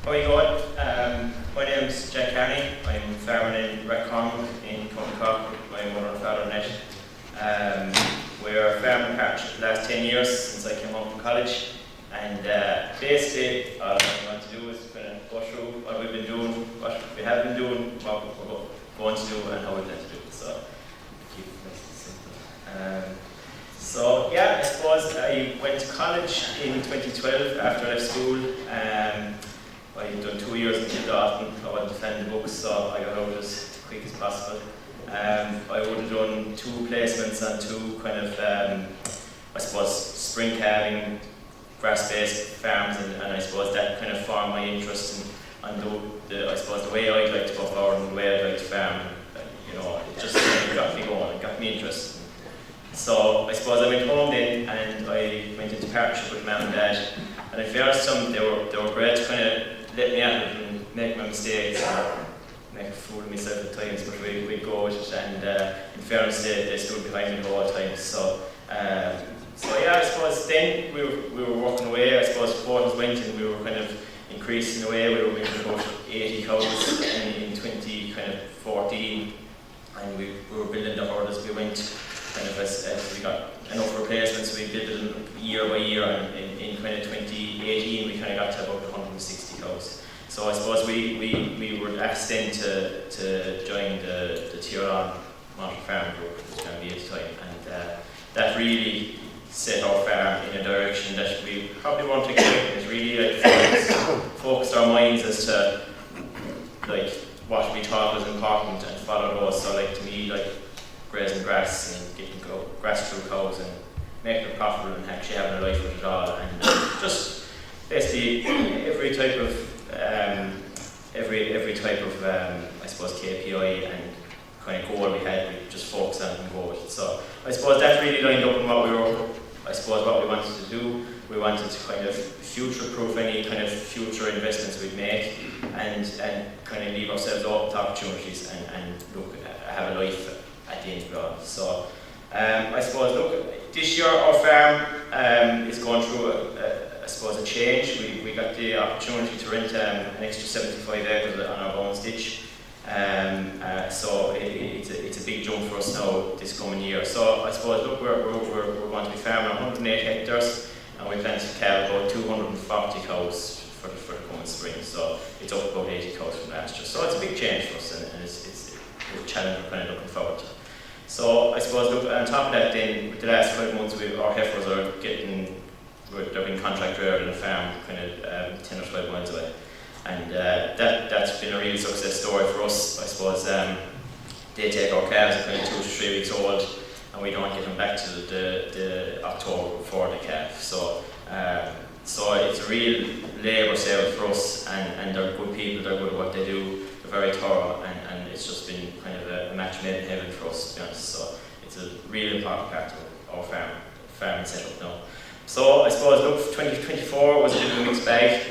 How are you going? My name is Kearney. I'm farming in Cork in County Cork with my mother and father Ned. We're farming partnership for the last 10 years since I came home from college. And basically, all I want to do is kind of go through what we've been doing, what we have been doing, what we're going to do, and how we plan to do it. So, keep it nice and simple. So yeah, I suppose I went to college in 2012 after I left school. I had done 2 years in Kildarton. I wanted to fan the books, so I got out as quick as possible. I would have done 2 placements on 2 kind of, I suppose, spring calving, grass-based farms, and I suppose that kind of formed my interest in I suppose the way I'd like to go forward and the way I'd like to farm. You know, it just kind of got me going, it got me interested. So I suppose I went home then and I went into partnership with Mum and Dad. And in fairness to them, they were great to kind of let me at it and make my mistakes and make a fool of myself at times, but we'd go with it. And in fairness, they stood behind me the whole time. So yeah, I suppose then we were working away. I suppose quarters went and we were kind of increasing away. We were making about 80 cows in 2014, and we were building the herd as we went. Kind of as we got enough replacements, we built it year by year, and in kind of 2018 we kind of got to about 160 cows. So I suppose we were asked then to join the Tyrone Mountain Farm Group, which was going to be at the time, and that really set our farm in a direction that we probably weren't expecting. It really focused our minds as to like what we thought was important and followed those. So like to me, like grazing grass and getting grass through cows and making it profitable and actually having a life with it all, and just basically every type of I suppose KPI and kind of goal we had, we just focus on and go with it. So I suppose that really lined up in what we wanted to do. We wanted to kind of future-proof any kind of future investments we'd make, and kind of leave ourselves open to opportunities and look have a life at the end of it all. So I suppose, look, this year our farm is going through a change. We got the opportunity to rent an extra 75 acres on our own stitch. So it's a big jump for us now this coming year. So I suppose, look, we're going to be farming 108 hectares, and we plan to calve about 240 cows for the coming spring. So it's up about 80 cows from last year. So it's a big change for us, and it's a challenge we're kind of looking forward to. So I suppose, look, on top of that then, with the last 5 months our heifers are they're being contract reared on a farm kind of 10 or 12 miles away. And that's been a real success story for us. I suppose they take our calves at kind of 2 to 3 weeks old, and we don't get them back to the October before they calve. So it's a real labour save for us, and they're good people, they're good at what they do, they're very thorough, and it's just been kind of a match made in heaven for us, to be honest. So it's a really important part of our farming setup now. So I suppose, look, 2024 was a bit of a mixed bag.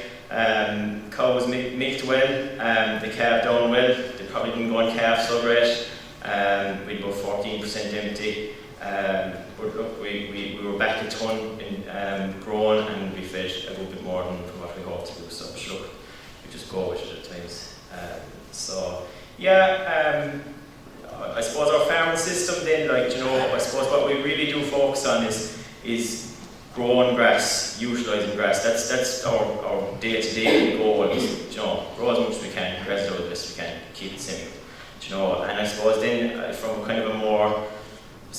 Cows milked well, they calved down well, they probably didn't go on calf so great. We had about 14% empty. But look, we were back a ton in grown, and we fed a little bit more than what we hoped to do. So look, we just go with it at times. So yeah, I suppose our farming system then, like, you know, I suppose what we really do focus on is growing grass, utilising grass. That's our day-to-day goal. You know, grow as much as we can, grass it out as best we can, keep it simple. You know, and I suppose then from kind of a more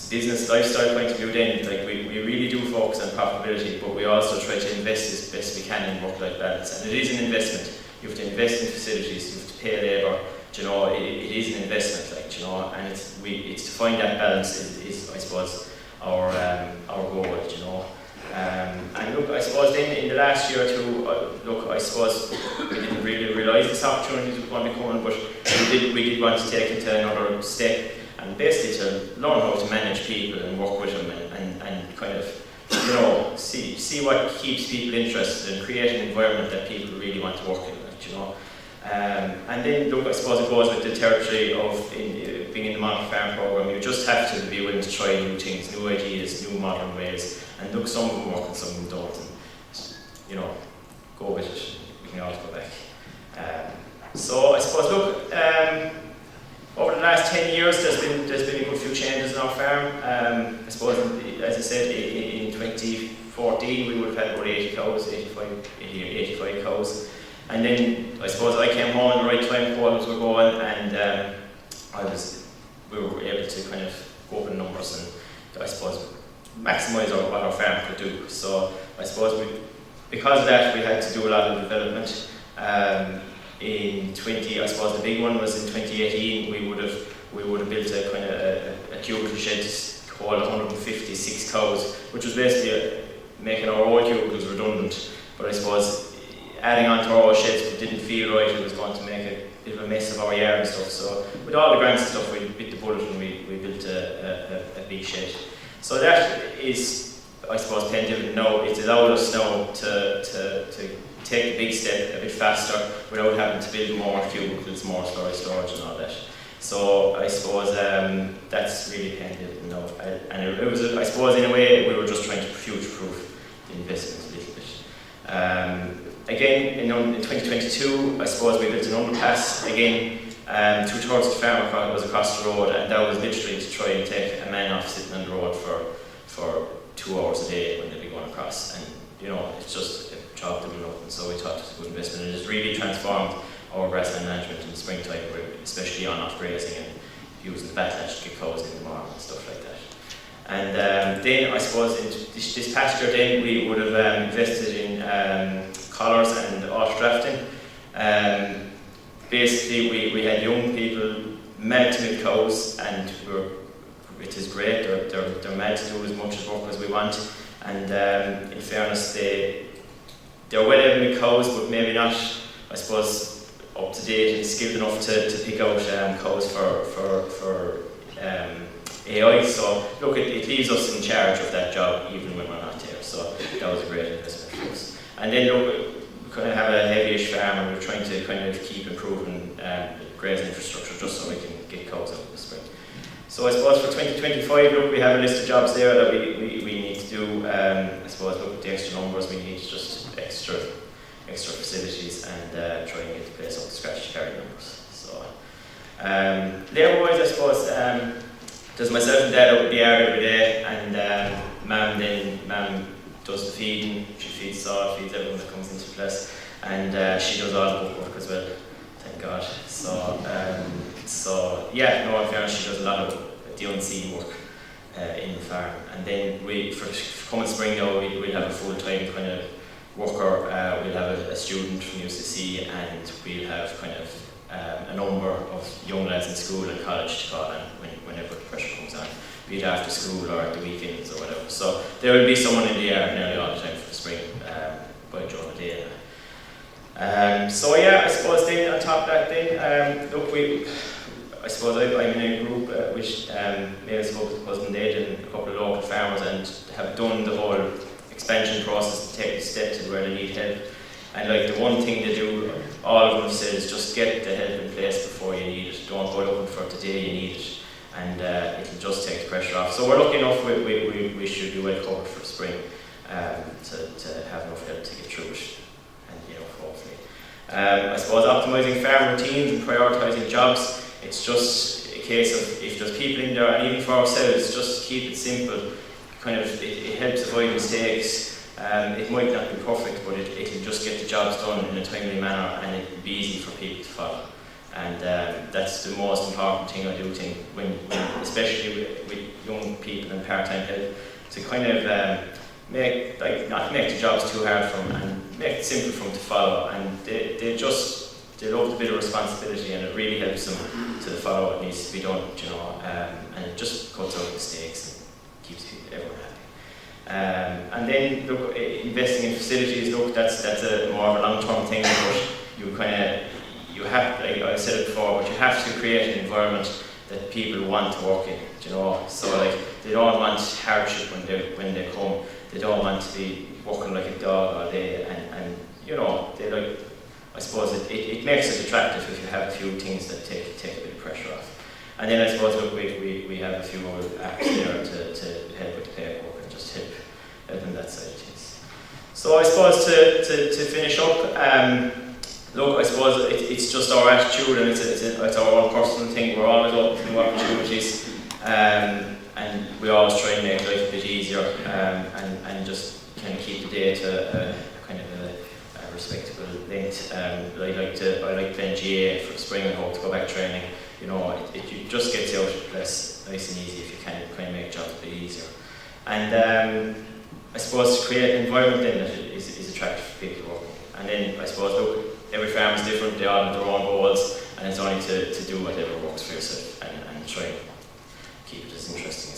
business lifestyle point of view, then like we really do focus on profitability, but we also try to invest as best we can in work-life balance. And it is an investment. You have to invest in facilities, you have to pay labour. You know, it is an investment, like, you know, and it's to find that balance is I suppose our goal, you know. And look, I suppose then in the last year or two, look, I suppose we didn't really realise this opportunity was going to be coming, but we did want to take it to another step, and basically to learn how to manage people and work with them, and kind of, you know, see what keeps people interested and create an environment that people really want to work in, you know. And then, look, I suppose it goes with the territory of being in the modern farm programme. You just have to be willing to try new things, new ideas, new modern ways. And look, some of them work and some of them don't. And, you know, go with it. We can always go back. So I suppose, look, over the last 10 years, there's been a good few changes in our farm. I suppose, as I said, in 2014 we would have had about 80 cows, 85 cows. And then I suppose I came home at the right time, quotas were going, and we were able to kind of go up in numbers and I suppose maximise what our farm could do. So I suppose because of that we had to do a lot of development. I suppose the big one was in 2018. We would have built a kind of a cubicle shed to hold 156 cows, which was basically making our old cubicles redundant. But I suppose adding on to our old sheds, it didn't feel right. It was going to make a bit of a mess of our yard and stuff. So with all the grants and stuff, we bit the bullet and we built a big shed. So that is, I suppose, paying dividend now. It's allowed us now to take the big step a bit faster without having to build more cubicles, more storage and all that. So I suppose that's really paying dividend now. And it was, I suppose, in a way, we were just trying to future-proof the investment a little bit. Again, in 2022, I suppose we built an underpass. Again, 2/3 of the farm was across the road, and that was literally to try and take a man off sitting on the road for 2 hours a day when they'd be going across. And you know, it's just a job to do up, and so we thought it was a good investment. And it's really transformed our grassland management in the springtime, especially on off grazing and using the backlash to get cows in the morning and stuff like that. And then I suppose in this past year then we would have invested in collars and auto drafting. Basically we had young people mad to milk cows, and it is great, they're mad to do as much as work as we want. And in fairness, they're well able to milk cows, but maybe not, I suppose, up to date and skilled enough to pick out cows for AI. So look, it leaves us in charge of that job even when we're not there. So that was a great investment for us. And then look, we kind of have a heavyish farm, and we're trying to kind of keep improving grazing infrastructure just so we can get cows out in the spring. So I suppose for 2025, look, we have a list of jobs there that we need to do. I suppose look at the extra numbers, we need just extra facilities and try and get the place up to scratch to carry numbers. So labour-wise, I suppose there's myself and Dad out in the yard every day, and Mum does the feeding. She feeds salt, feeds everyone that comes into the place, and she does all the book work as well. Thank God. So yeah, no, in fairness, she does a lot of the unseen work in the farm. And then for coming spring now, we'll have a full-time kind of worker. We'll have a student from UCC, and we'll have kind of a number of young lads in school and college to call on whenever the pressure comes on, be it after school or at the weekends or whatever. So there will be someone in the yard nearly all the time for the spring by during the day. So yeah, I suppose then on top of that then, look, I suppose I'm in a group which may have spoken to husband Ed and a couple of local farmers, and have done the whole expansion process, take the step to where they need help. And like the one thing they do, all of them have said, is just get the help in place before you need it. Don't go looking for it the day you need it, and it'll just take the pressure off. So we're lucky enough, we should be well covered for the spring to have enough help to get through it, and you know, hopefully. I suppose optimising farm routines and prioritising jobs, it's just a case of if there's people in there, and even for ourselves, just keep it simple. Kind of, it helps avoid mistakes. It might not be perfect, but it'll just get the jobs done in a timely manner, and it'll be easy for people to follow. And that's the most important thing I do think, when especially with young people and part-time help, to kind of not make the jobs too hard for them, and make it simple for them to follow. And they love the bit of responsibility, and it really helps them to follow what needs to be done, you know, and it just cuts out mistakes and keeps everyone happy. And then look, investing in facilities, look, that's a more of a long-term thing, but you have, like I said it before, but you have to create an environment that people want to work in, you know. So like, they don't want hardship when they come. They don't want to be working like a dog all day, and you know, they like, I suppose it makes it attractive if you have a few things that take a bit of pressure off. And then I suppose, look, we have a few other apps there to help with the paperwork and just help on that side of things. So I suppose to finish up, look, I suppose it's just our attitude, and it's our own personal thing. We're always open to new opportunities, and we always try and make life a bit easier, and just kind of keep the day to kind of a respectable length. I like playing GA for the spring and hope to go back training. You know, it just gets you out of the place nice and easy if you can kind of make jobs a bit easier. And I suppose to create an environment then that is attractive for people to work. And then I suppose, look, every farm is different, they all have their own goals, and it's only to do whatever works for yourself and try and keep it as interesting